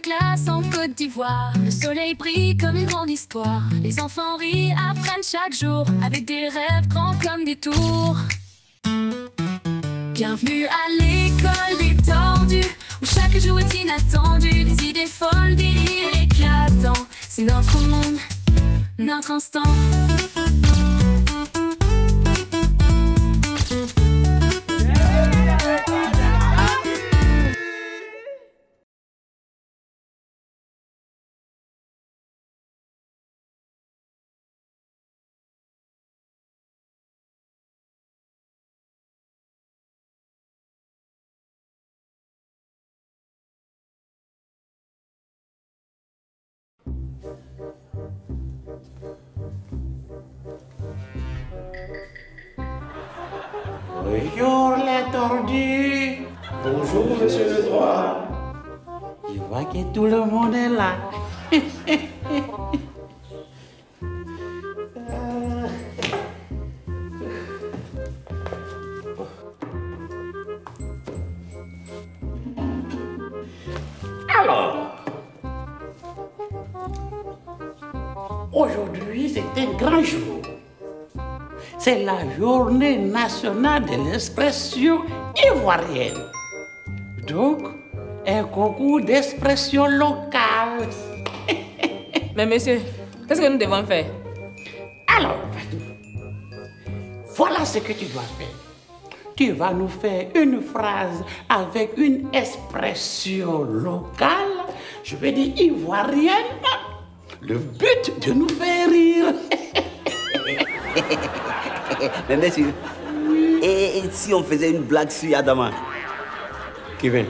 classe en Côte d'Ivoire. Le soleil brille comme une grande histoire. Les enfants rient, apprennent chaque jour, avec des rêves grands comme des tours. Bienvenue à l'école des tordus, où chaque jour est inattendu. Des idées folles, des rires éclatants. C'est notre monde, notre instant. Bonjour les tordus. Bonjour monsieur le droit. Je vois que tout le monde est là. Alors, aujourd'hui c'est un grand jour. C'est la journée nationale de l'expression ivoirienne. Donc, un concours d'expression locale. Mais monsieur, qu'est-ce que nous devons faire? Alors, voilà ce que tu dois faire. Tu vas nous faire une phrase avec une expression locale, je veux dire ivoirienne. Le but de nous faire rire. Mais monsieur, et si on faisait une blague sur Adama? Kevin,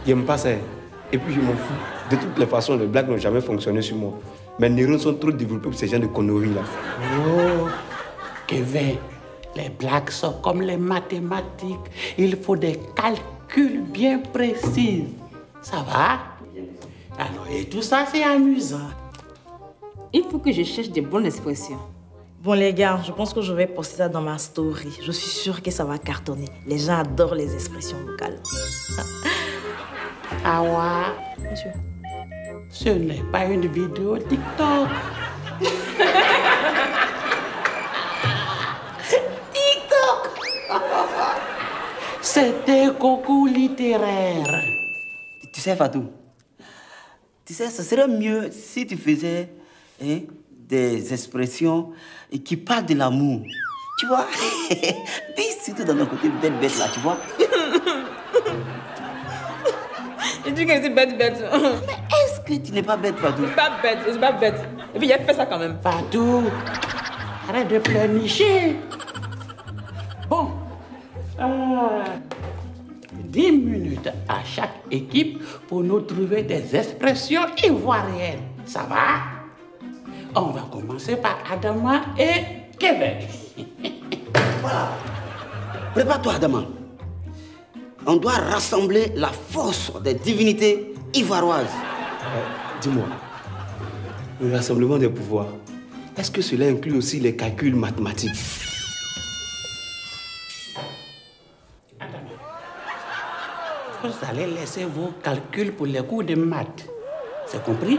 j'aime pas ça. Et puis je m'en fous. De toutes les façons, les blagues n'ont jamais fonctionné sur moi. Mes neurones sont trop développés pour ces gens de conneries là. Oh, Kevin, les blagues sont comme les mathématiques. Il faut des calculs bien précis. Ça va? Alors, et tout ça, c'est amusant. Il faut que je cherche des bonnes expressions. Bon les gars, je pense que je vais poster ça dans ma story. Je suis sûre que ça va cartonner. Les gens adorent les expressions locales. Awa, Monsieur. ce n'est pas une vidéo TikTok. TikTok. C'est un concours littéraire. Tu sais, Fatou, tu sais, ce serait mieux si tu faisais des expressions qui parlent de l'amour. Tu vois? Dis surtout dans le côté bête là, tu vois? Il dit que je suis bête. Mais est-ce que tu n'es pas bête, Fatou? Je suis pas bête, je suis pas bête. Et puis il a fait ça quand même. Fatou, arrête de pleurnicher. Bon, 10 minutes à chaque équipe pour nous trouver des expressions ivoiriennes. Ça va? On va commencer par Adama et Kevin. Voilà. Prépare-toi, Adama. On doit rassembler la force des divinités ivoiroises. Dis-moi, le rassemblement des pouvoirs, est-ce que cela inclut aussi les calculs mathématiques? Adama, vous allez laisser vos calculs pour les cours de maths. C'est compris?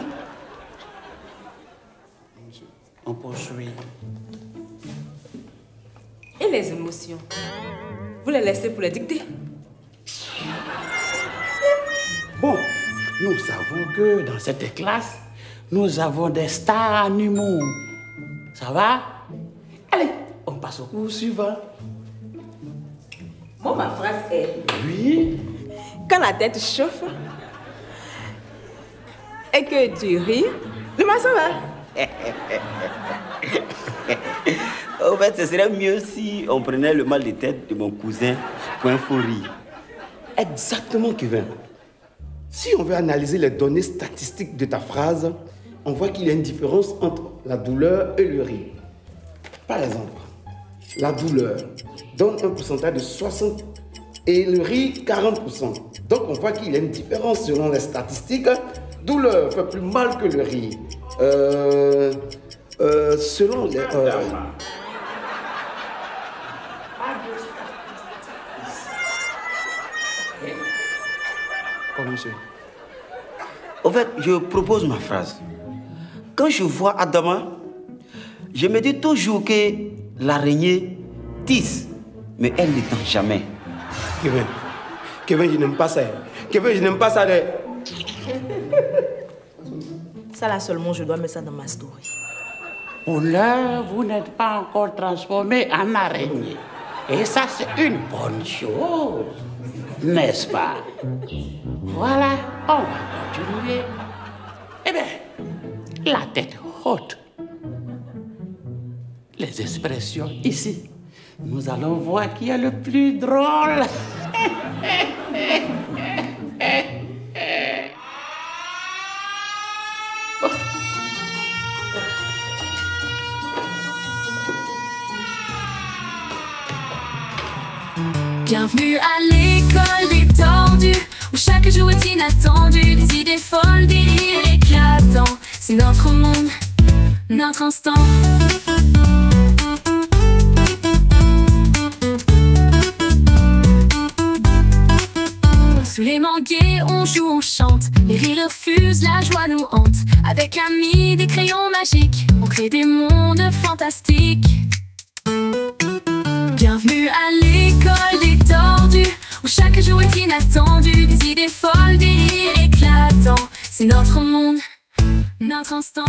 On poursuit. Et les émotions? Vous les laissez pour les dicter? Bon, nous savons que dans cette classe, nous avons des stars en humour. Ça va? Allez, on passe au cours suivant. Moi, ma phrase est... Oui? Quand la tête chauffe et que tu ris, le maçon va. En fait, ce serait mieux si on prenait le mal de tête de mon cousin pour un faux rire. Exactement, Kevin. Si on veut analyser les données statistiques de ta phrase, on voit qu'il y a une différence entre la douleur et le rire. Par exemple, la douleur donne un pourcentage de 60 et le rire 40%. Donc on voit qu'il y a une différence selon les statistiques. Douleur fait plus mal que le rire. Selon les... Comme monsieur. Au fait, je propose ma phrase. Quand je vois Adama, je me dis toujours que l'araignée tisse, mais elle ne tend jamais. Kevin, je n'aime pas ça. Kevin, je n'aime pas ça. Ça là seulement, je dois mettre ça dans ma story. Pour l'heure, vous n'êtes pas encore transformé en araignée. Et ça, c'est une bonne chose. N'est-ce pas? Voilà, on va continuer. Eh bien, la tête haute. Les expressions ici. Nous allons voir qui est le plus drôle. Bienvenue à l'école des tordus, où chaque jour est inattendu. Des idées folles, des délires éclatants. C'est notre monde, notre instant. Sous les manguiers, on joue, on chante. Les rires fusent, la joie nous hante. Avec amis, des crayons magiques, on crée des mondes fantastiques. Bienvenue à l'école des tordus, où chaque jour est inattendu. Des idées folles, des délires éclatants. C'est notre monde, notre instant.